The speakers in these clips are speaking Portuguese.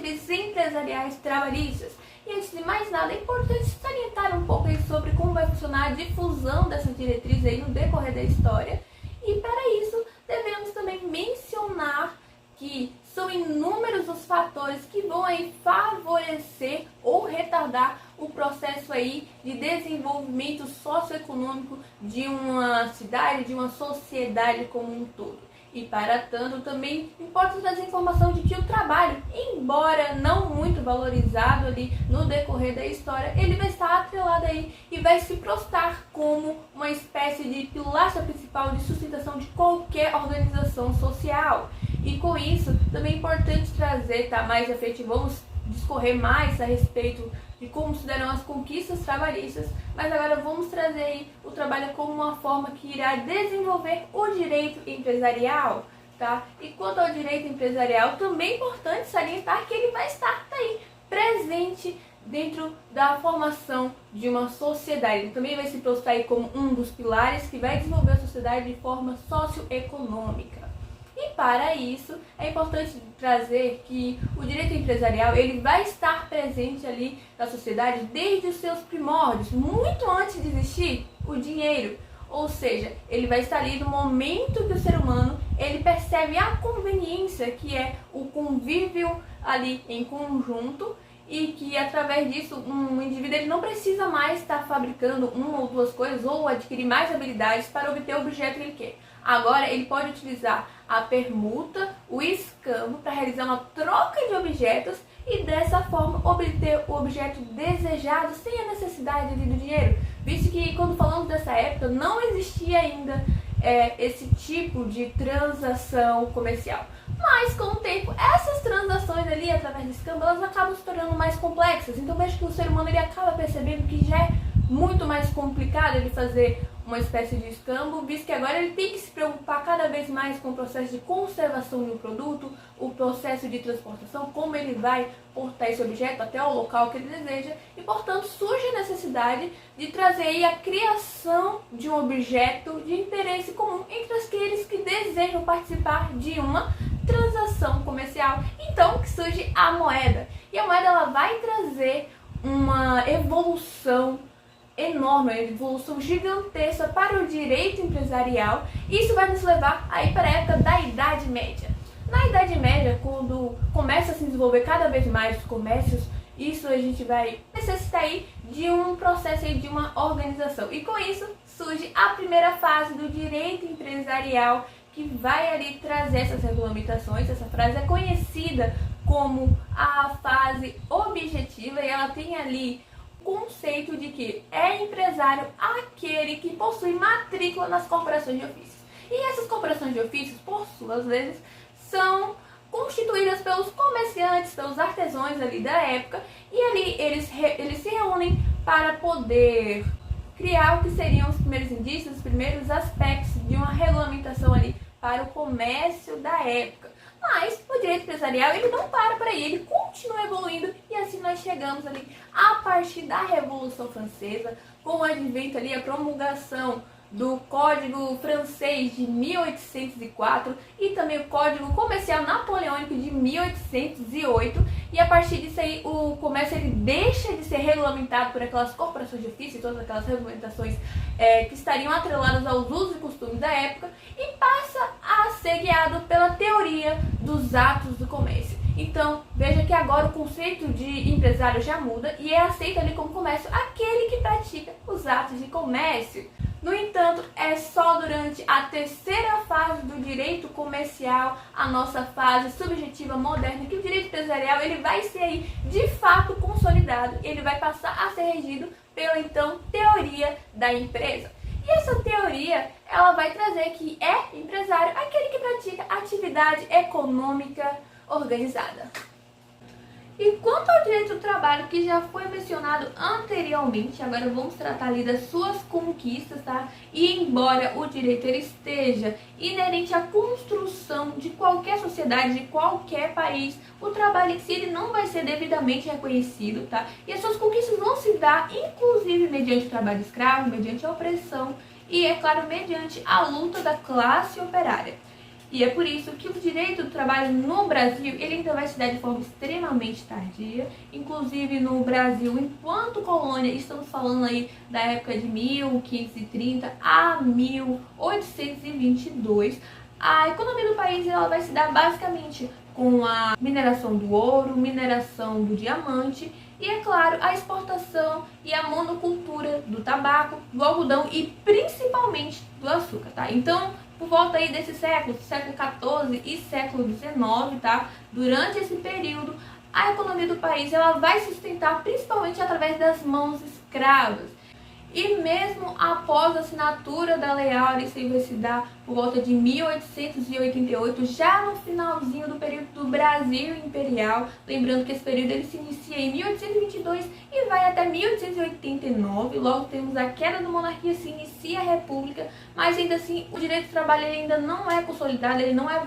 diretrizes empresariais trabalhistas. E antes de mais nada, é importante salientar um pouco aí sobre como vai funcionar a difusão dessas diretrizes aí no decorrer da história. E para isso, devemos também mencionar que são inúmeros os fatores que vão aí favorecer ou retardar o processo aí de desenvolvimento socioeconômico de uma cidade, de uma sociedade como um todo. E para tanto, também importa trazer informação de que o trabalho, embora não muito valorizado ali no decorrer da história, ele vai estar atrelado aí e vai se prostrar como uma espécie de pilastra principal de sustentação de qualquer organização social. E com isso, também é importante trazer, mais à frente, vamos discorrer mais a respeito de como se darão as conquistas trabalhistas, mas agora vamos trazer aí o trabalho como uma forma que irá desenvolver o direito empresarial, E quanto ao direito empresarial, também é importante salientar que ele vai estar aí presente dentro da formação de uma sociedade. Ele também vai se prostrar aí como um dos pilares que vai desenvolver a sociedade de forma socioeconômica. E para isso, é importante trazer que o direito empresarial ele vai estar presente ali na sociedade desde os seus primórdios, muito antes de existir o dinheiro. Ou seja, ele vai estar ali no momento que o ser humano ele percebe a conveniência que é o convívio ali em conjunto e que através disso um indivíduo ele não precisa mais estar fabricando uma ou duas coisas ou adquirir mais habilidades para obter o objeto que ele quer. Agora ele pode utilizar a permuta, o escambo para realizar uma troca de objetos e dessa forma obter o objeto desejado sem a necessidade do dinheiro, visto que quando falamos dessa época não existia ainda esse tipo de transação comercial. Mas com o tempo, essas transações ali através do escambo, elas acabam se tornando mais complexas. Então vejo que o ser humano ele acaba percebendo que já é muito mais complicado ele fazer uma espécie de escambo, visto que agora ele tem que se preocupar cada vez mais com o processo de conservação de um produto, o processo de transportação, como ele vai portar esse objeto até o local que ele deseja, e portanto surge a necessidade de trazer aí a criação de um objeto de interesse comum entre aqueles que desejam participar de uma transação comercial. Então que surge a moeda, e a moeda ela vai trazer uma evolução enorme, uma evolução gigantesca para o direito empresarial. Isso vai nos levar aí para a época da Idade Média. Na Idade Média, quando começa a se desenvolver cada vez mais os comércios, isso a gente vai necessitar aí de um processo aí de uma organização. E com isso surge a primeira fase do direito empresarial, que vai ali trazer essas regulamentações. Essa frase é conhecida como a fase objetiva e ela tem ali conceito de que é empresário aquele que possui matrícula nas corporações de ofícios. E essas corporações de ofícios, por suas vezes, são constituídas pelos comerciantes, pelos artesãos ali da época, e ali eles se reúnem para poder criar o que seriam os primeiros indícios, os primeiros aspectos de uma regulamentação ali para o comércio da época. Mas o direito empresarial ele não para por aí, ele continua evoluindo e assim nós chegamos ali a partir da Revolução Francesa, com o advento ali, a promulgação do Código Francês de 1804 e também o Código Comercial Napoleônico de 1808, e a partir disso aí o comércio ele deixa de ser regulamentado por aquelas corporações de ofício e todas aquelas regulamentações que estariam atreladas aos usos e costumes da época e passa a ser guiado pela teoria dos atos do comércio. Então, veja que agora o conceito de empresário já muda e é aceito ali como comércio aquele que pratica os atos de comércio. No entanto, é só durante a terceira fase do direito comercial, a nossa fase subjetiva moderna, que o direito empresarial ele vai ser aí, de fato consolidado, ele vai passar a ser regido pela então teoria da empresa. E essa teoria ela vai trazer que é empresário aquele que pratica atividade econômica organizada. E quanto ao direito do trabalho, que já foi mencionado anteriormente, agora vamos tratar ali das suas conquistas, E embora o direito ele esteja inerente à construção de qualquer sociedade, de qualquer país, o trabalho em si ele não vai ser devidamente reconhecido, E as suas conquistas vão se dar, inclusive, mediante o trabalho escravo, mediante a opressão e, é claro, mediante a luta da classe operária. E é por isso que o direito do trabalho no Brasil, ele ainda vai se dar de forma extremamente tardia. Inclusive no Brasil, enquanto colônia, estamos falando aí da época de 1530 a 1822, a economia do país ela vai se dar basicamente com a mineração do ouro, mineração do diamante e, é claro, a exportação e a monocultura do tabaco, do algodão e principalmente do açúcar, tá? Então, por volta aí desses séculos, século XIV e século XIX, tá? Durante esse período, a economia do país ela vai se sustentar principalmente através das mãos escravas. E mesmo após a assinatura da Lei Áurea, isso vai se dar por volta de 1888, já no finalzinho do período do Brasil Imperial, lembrando que esse período ele se inicia em 1822 e vai até 1889, logo temos a queda da monarquia, se inicia a república, mas ainda assim o direito do trabalho ele ainda não é consolidado, ele não é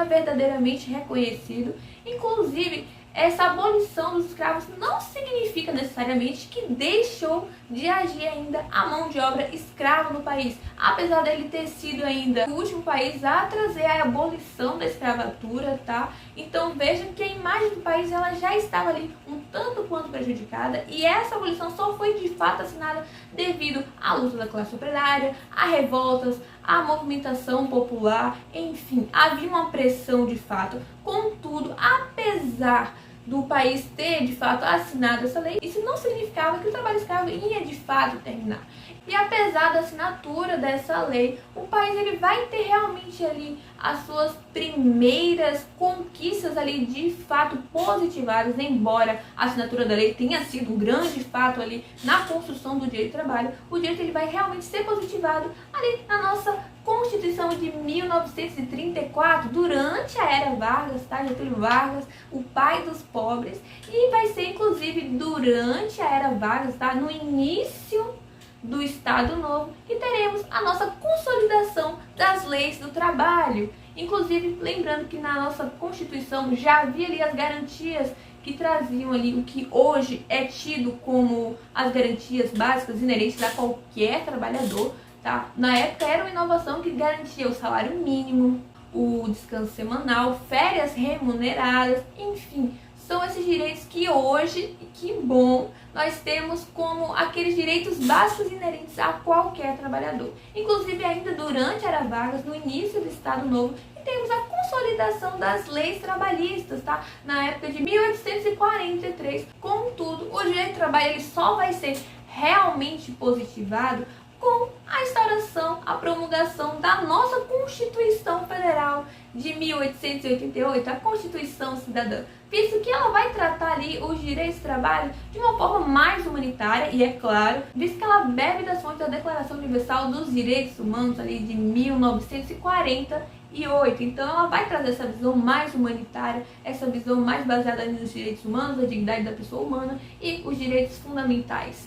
verdadeiramente reconhecido, inclusive essa abolição dos escravos não significa necessariamente que deixou de agir ainda a mão de obra escrava no país, apesar dele ter sido ainda o último país a trazer a abolição da escravatura, tá? Então vejam que a imagem do país ela já estava ali um tanto quanto prejudicada e essa abolição só foi de fato assinada devido à luta da classe operária, a revoltas, a movimentação popular, enfim, havia uma pressão de fato. Contudo, apesar do país ter de fato assinado essa lei, isso não significava que o trabalho escravo ia de fato terminar. E apesar da assinatura dessa lei, o país ele vai ter realmente ali as suas primeiras conquistas ali de fato positivadas, embora a assinatura da lei tenha sido um grande fato ali na construção do direito do trabalho, o direito ele vai realmente ser positivado ali na nossa Constituição de 1934, durante a era Vargas, tá? Getúlio Vargas, o pai dos pobres, e vai ser inclusive durante a era Vargas, tá? No início do Estado Novo, que teremos a nossa consolidação das leis do trabalho. Inclusive, lembrando que na nossa Constituição já havia ali as garantias que traziam ali o que hoje é tido como as garantias básicas inerentes a qualquer trabalhador, tá? Na época era uma inovação que garantia o salário mínimo, o descanso semanal, férias remuneradas, enfim, são esses direitos que hoje, que bom, nós temos como aqueles direitos básicos inerentes a qualquer trabalhador. Inclusive ainda durante a Era Vargas, no início do Estado Novo, e temos a consolidação das leis trabalhistas, tá? Na época de 1843. Contudo, o direito do trabalho ele só vai ser realmente positivado com a instauração, a promulgação da nossa Constituição Federal de 1888, a Constituição Cidadã, visto que ela vai tratar ali os direitos de trabalho de uma forma mais humanitária e, é claro, visto que ela bebe das fontes da Declaração Universal dos Direitos Humanos ali de 1948. Então ela vai trazer essa visão mais humanitária, essa visão mais baseada nos direitos humanos, a dignidade da pessoa humana e os direitos fundamentais.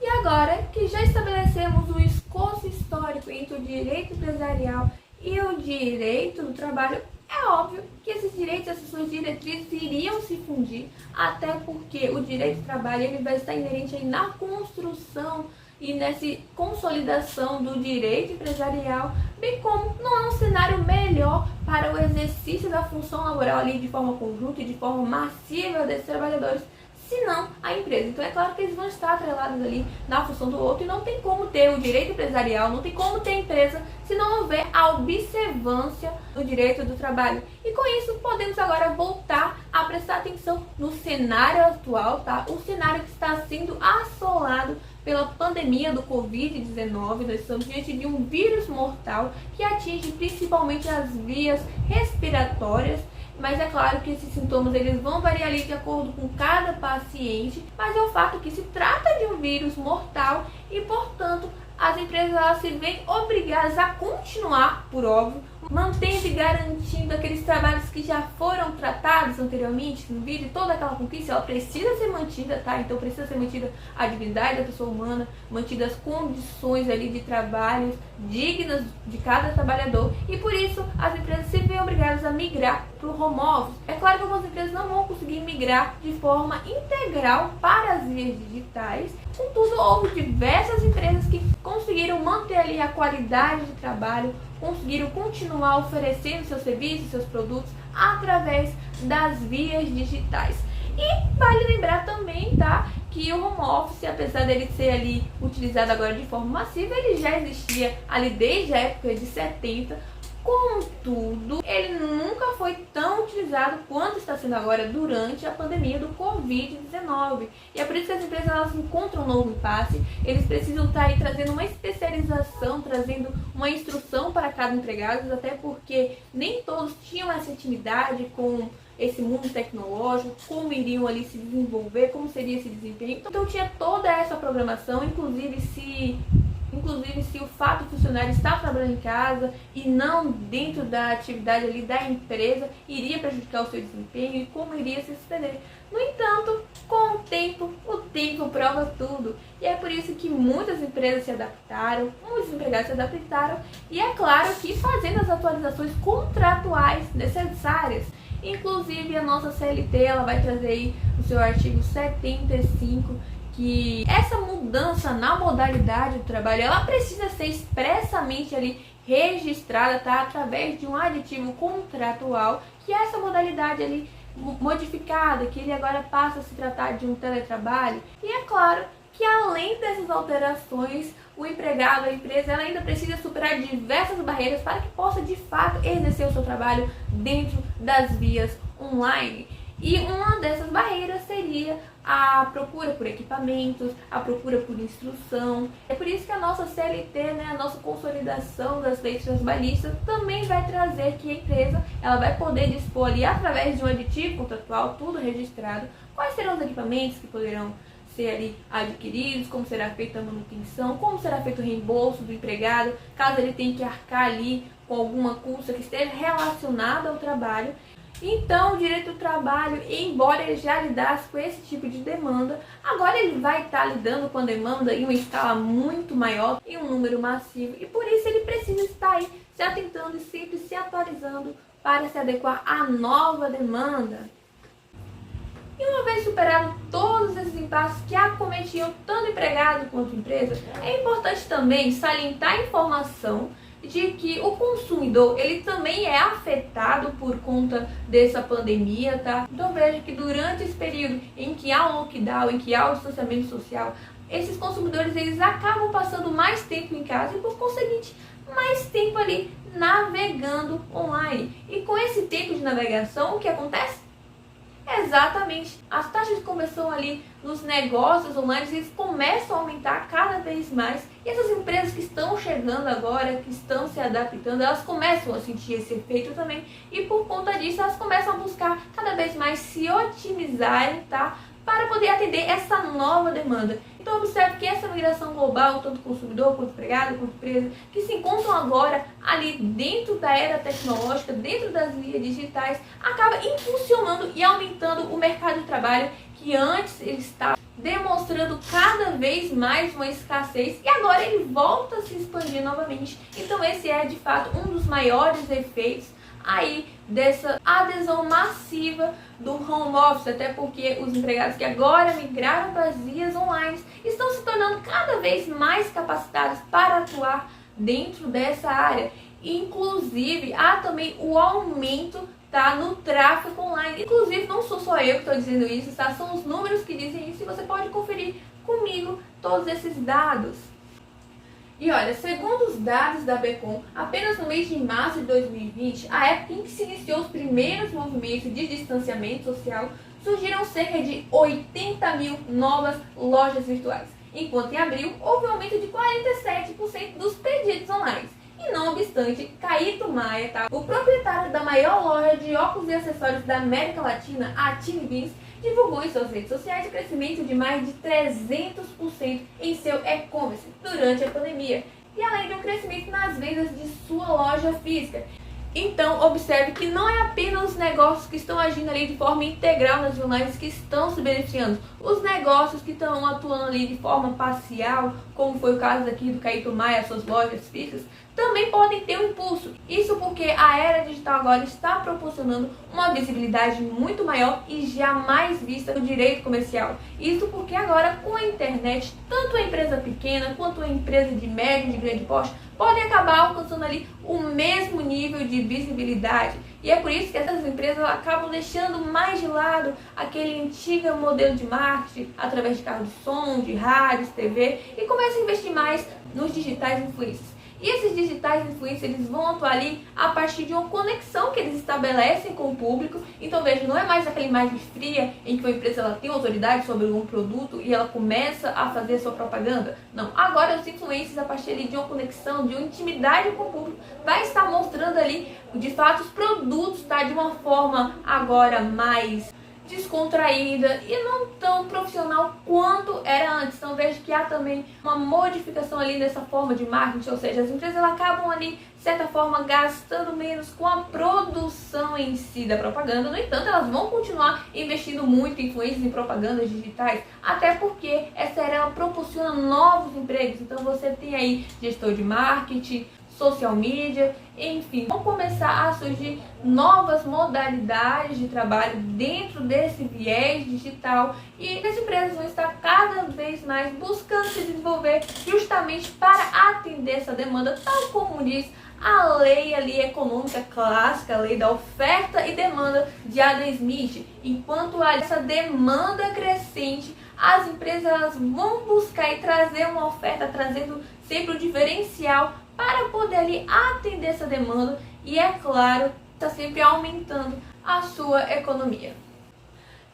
E agora que já estabelecemos um escoço histórico entre o direito empresarial e o direito do trabalho, é óbvio que esses direitos, essas suas diretrizes iriam se fundir, até porque o direito do trabalho ele vai estar inerente aí na construção e nessa consolidação do direito empresarial, bem como não há um cenário melhor para o exercício da função laboral ali de forma conjunta e de forma massiva desses trabalhadores, senão a empresa. Então é claro que eles vão estar atrelados ali na função do outro e não tem como ter o direito empresarial, não tem como ter empresa se não houver a observância do direito do trabalho. E com isso podemos agora voltar a prestar atenção no cenário atual, tá? O cenário que está sendo assolado pela pandemia do Covid-19, nós estamos diante de um vírus mortal que atinge principalmente as vias respiratórias, mas é claro que esses sintomas eles vão variar ali de acordo com cada paciente, mas é o fato que se trata de um vírus mortal e, portanto, as empresas elas se veem obrigadas a continuar, por óbvio, mantendo e garantindo aqueles trabalhos que já foram tratados anteriormente no vídeo, toda aquela conquista, ela precisa ser mantida, tá? Então precisa ser mantida a dignidade da pessoa humana, mantidas as condições ali de trabalho dignas de cada trabalhador, e por isso as empresas se veem obrigadas a migrar para o home office. É claro que algumas empresas não vão conseguir migrar de forma integral para as vias digitais, Contudo, houve diversas empresas que conseguiram manter ali a qualidade de trabalho, conseguiram continuar oferecendo seus serviços, seus produtos através das vias digitais. E vale lembrar também, tá, que o home office, apesar dele ser ali utilizado agora de forma massiva, ele já existia ali desde a época de 70. Contudo, ele nunca foi tão utilizado quanto está sendo agora durante a pandemia do Covid-19. E é por isso que as empresas elas encontram um novo impasse. Eles precisam estar aí trazendo uma especialização, trazendo uma instrução para cada empregado, até porque nem todos tinham essa intimidade com esse mundo tecnológico, como iriam ali se desenvolver, como seria esse desempenho. Então tinha toda essa programação, inclusive se o fato do funcionário estar trabalhando em casa e não dentro da atividade ali da empresa iria prejudicar o seu desempenho e como iria se suceder. No entanto, com o tempo prova tudo. E é por isso que muitas empresas se adaptaram, muitos empregados se adaptaram e é claro que fazendo as atualizações contratuais necessárias. Inclusive a nossa CLT ela vai trazer aí no seu artigo 75 que essa mudança na modalidade do trabalho, ela precisa ser expressamente ali registrada, tá? Através de um aditivo contratual, que é essa modalidade ali modificada, que ele agora passa a se tratar de um teletrabalho. E é claro que além dessas alterações, o empregado, a empresa, ela ainda precisa superar diversas barreiras para que possa de fato exercer o seu trabalho dentro das vias online. E uma dessas barreiras seria a procura por equipamentos, a procura por instrução. É por isso que a nossa CLT, a nossa consolidação das leis trabalhistas, também vai trazer que a empresa ela vai poder dispor ali, através de um aditivo contratual, tudo registrado, quais serão os equipamentos que poderão ser ali adquiridos, como será feita a manutenção, como será feito o reembolso do empregado, caso ele tenha que arcar ali com alguma custa que esteja relacionada ao trabalho. Então, o direito do trabalho, embora ele já lidasse com esse tipo de demanda, agora ele vai estar lidando com a demanda em uma escala muito maior, em um número massivo, e por isso ele precisa estar aí se atentando e sempre se atualizando para se adequar à nova demanda. E uma vez superado todos esses impasses que acometiam tanto empregado quanto empresa, é importante também salientar a informação de que o consumidor ele também é afetado por conta dessa pandemia, tá? Então veja que durante esse período em que há o lockdown, em que há o distanciamento social, esses consumidores eles acabam passando mais tempo em casa e por conseguinte mais tempo ali navegando online. E com esse tempo de navegação, o que acontece? Exatamente, as taxas de conversão ali nos negócios online eles começam a aumentar cada vez mais e essas empresas que estão chegando agora, que estão se adaptando, elas começam a sentir esse efeito também e por conta disso elas começam a buscar cada vez mais se otimizarem, tá? Para poder atender essa nova demanda. Então observe que essa migração global, tanto consumidor, quanto empregado, quanto empresa, que se encontram agora ali dentro da era tecnológica, dentro das vias digitais, acaba impulsionando e aumentando o mercado de trabalho que antes ele estava demonstrando cada vez mais uma escassez e agora ele volta a se expandir novamente. Então esse é de fato um dos maiores efeitos aí dessa adesão massiva do home office, até porque os empregados que agora migraram para as vias online estão se tornando cada vez mais capacitados para atuar dentro dessa área. Inclusive, há também o aumento no tráfego online. Inclusive, não sou só eu que estou dizendo isso, tá? São os números que dizem isso e você pode conferir comigo todos esses dados. E olha, segundo os dados da Becom, apenas no mês de março de 2020, a época em que se iniciou os primeiros movimentos de distanciamento social, surgiram cerca de 80 mil novas lojas virtuais, enquanto em abril houve um aumento de 47% dos pedidos online. E não obstante, Caíto Maia, o proprietário da maior loja de óculos e acessórios da América Latina, a Team Beans, divulgou em suas redes sociais o crescimento de mais de 300% em seu e-commerce durante a pandemia, e além de um crescimento nas vendas de sua loja física. Então, observe que não é apenas os negócios que estão agindo ali de forma integral nas jornadas que estão se beneficiando. Os negócios que estão atuando ali de forma parcial, como foi o caso aqui do Caíto Maia, suas lojas físicas, também podem ter um impulso. Isso porque a era digital agora está proporcionando uma visibilidade muito maior e jamais vista no direito comercial. Isso porque agora, com a internet, tanto a empresa pequena quanto a empresa de médio e de grande porte podem acabar alcançando ali o mesmo nível de visibilidade. E é por isso que essas empresas acabam deixando mais de lado aquele antigo modelo de marketing através de carros de som, de rádios, TV e começam a investir mais nos digitais influencers. E esses digitais influencers, eles vão atuar ali a partir de uma conexão que eles estabelecem com o público. Então, veja, não é mais aquela imagem fria em que uma empresa ela tem autoridade sobre um produto e ela começa a fazer a sua propaganda. Não, agora os influencers, a partir ali de uma conexão, de uma intimidade com o público, vai estar mostrando ali, de fato, os produtos, tá? De uma forma agora mais descontraída e não tão profissional quanto era antes. Então vejo que há também uma modificação ali nessa forma de marketing, ou seja, as empresas elas acabam ali, de certa forma, gastando menos com a produção em si da propaganda. No entanto, elas vão continuar investindo muito em influências em propagandas digitais, até porque essa era, ela proporciona novos empregos. Então você tem aí gestor de marketing, social media, enfim, vão começar a surgir novas modalidades de trabalho dentro desse viés digital e as empresas vão estar cada vez mais buscando se desenvolver justamente para atender essa demanda, tal como diz a lei ali econômica clássica, a lei da oferta e demanda de Adam Smith. Enquanto há essa demanda crescente, as empresas elas vão buscar e trazer uma oferta, trazendo sempre um diferencial para poder ali atender essa demanda e, é claro, está sempre aumentando a sua economia.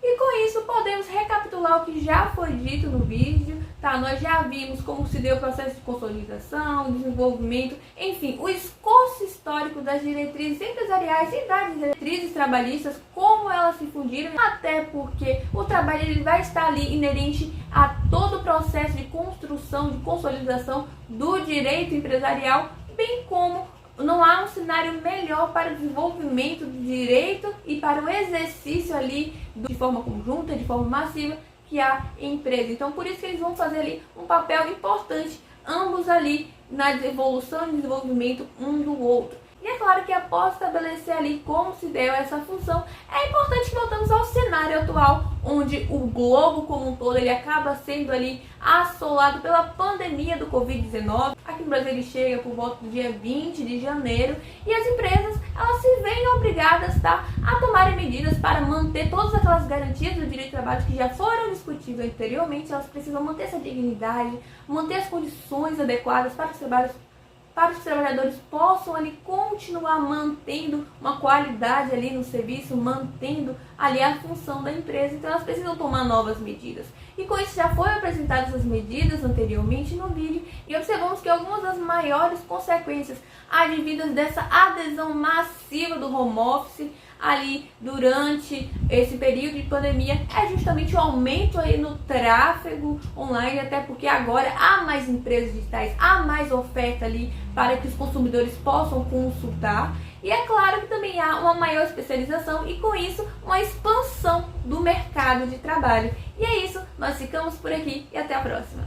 E com isso podemos recapitular o que já foi dito no vídeo, tá? Nós já vimos como se deu o processo de consolidação, desenvolvimento, enfim, o escoço histórico das diretrizes empresariais e das diretrizes trabalhistas, como elas se fundiram, até porque o trabalho ele vai estar ali inerente a todo o processo de construção, de consolidação do direito empresarial, bem como não há um cenário melhor para o desenvolvimento do direito e para o exercício ali de forma conjunta, de forma massiva, que a empresa. Então, por isso que eles vão fazer ali um papel importante, ambos ali na evolução e desenvolvimento um do outro. E é claro que após estabelecer ali como se deu essa função, é importante que voltamos ao cenário atual, onde o globo como um todo ele acaba sendo ali assolado pela pandemia do Covid-19. Aqui no Brasil ele chega por volta do dia 20 de janeiro e as empresas elas se veem obrigadas, tá, a tomarem medidas para manter todas aquelas garantias do direito de trabalho que já foram discutidas anteriormente. Elas precisam manter essa dignidade, manter as condições adequadas para que os trabalhadores possam ali continuar mantendo uma qualidade ali no serviço, mantendo ali a função da empresa. Então elas precisam tomar novas medidas. E com isso já foram apresentadas as medidas anteriormente no vídeo e observamos que algumas das maiores consequências advindas dessa adesão massiva do home office ali durante esse período de pandemia é justamente o aumento aí no tráfego online, até porque agora há mais empresas digitais, há mais oferta ali para que os consumidores possam consultar. E é claro que também há uma maior especialização e com isso uma expansão do mercado de trabalho. E é isso, nós ficamos por aqui e até a próxima.